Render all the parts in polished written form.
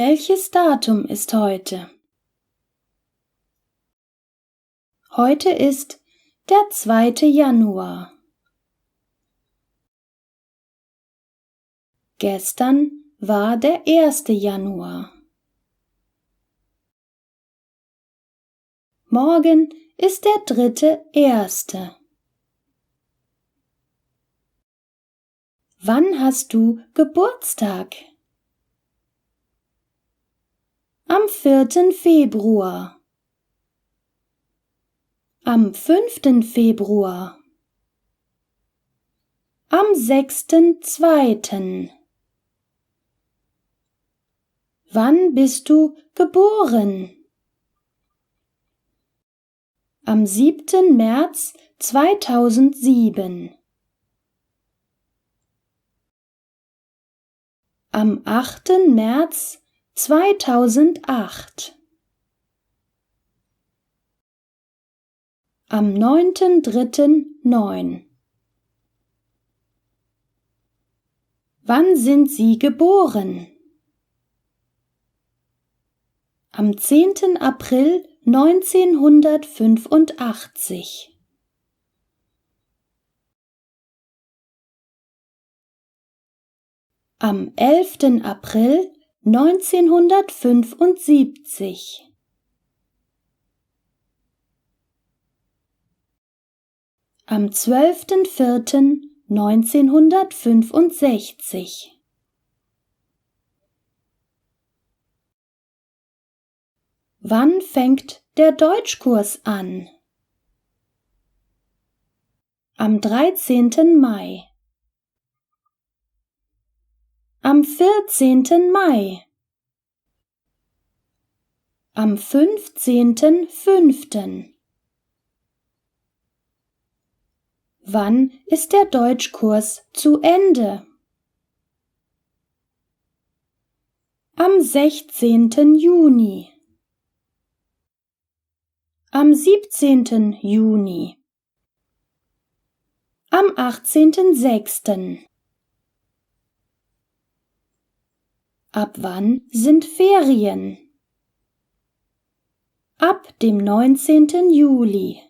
Welches Datum ist heute? Heute ist der 2. Januar. Gestern war der 1. Januar. Morgen ist der 3.1. Wann hast du Geburtstag? Am 4. Februar. Am 5. Februar. Am 6.2. Wann bist du geboren? Am 7. März 2007. Am 8. März 2008. Am 9.3.9. Wann sind Sie geboren? Am 10. April 1985. Am 11. April 1975. Am 12.04.1965. Wann fängt der Deutschkurs an? Am 13. Mai. Am 14. Mai. Am 15.05. Wann ist der Deutschkurs zu Ende? Am 16. Juni. Am 17. Juni. Am 18.06. Ab wann sind Ferien? Ab dem 19. Juli.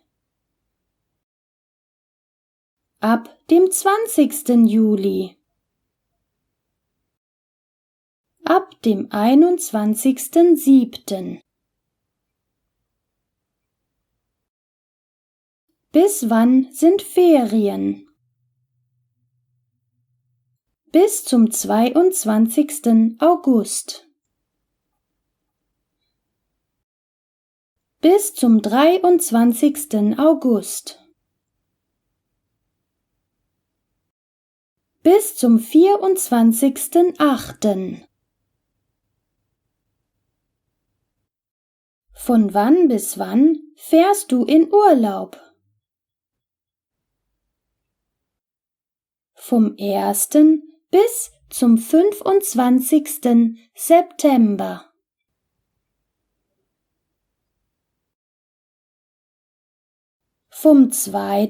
Ab dem 20. Juli. Ab dem 21.07. Bis wann sind Ferien? Bis zum 22. August. Bis zum 23. August. Bis zum 24.08. Von wann bis wann fährst du in Urlaub? Vom 1. bis zum 25. September. Vom 2.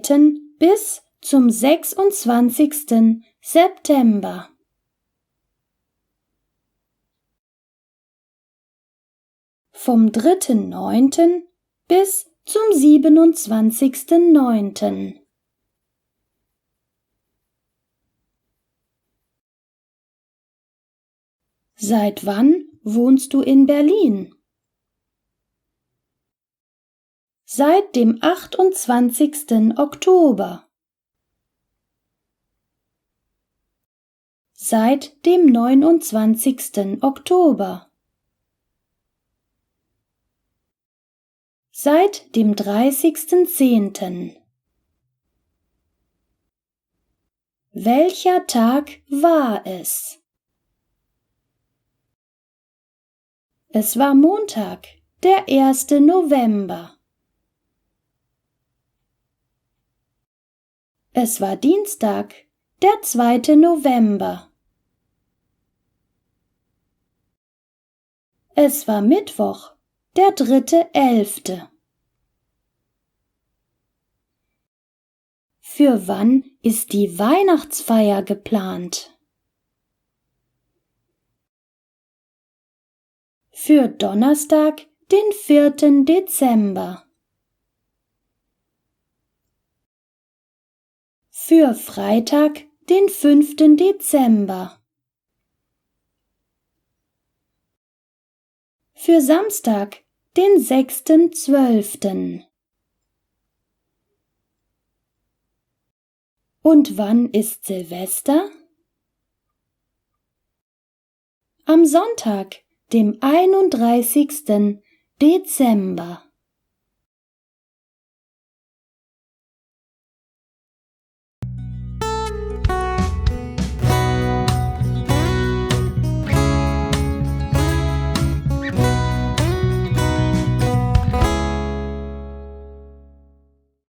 bis zum 26. September. Vom 3.9. bis zum 27.9. Seit wann wohnst du in Berlin? Seit dem 28. Oktober. Seit dem 29. Oktober. Seit dem 30.10. Welcher Tag war es? Es war Montag, der 1. November. Es war Dienstag, der 2. November. Es war Mittwoch, der 3.11. Für wann ist die Weihnachtsfeier geplant? Für Donnerstag, den 4. Dezember. Für Freitag, den 5. Dezember. Für Samstag, den 6.12. Und wann ist Silvester? Am Sonntag, dem 31. Dezember.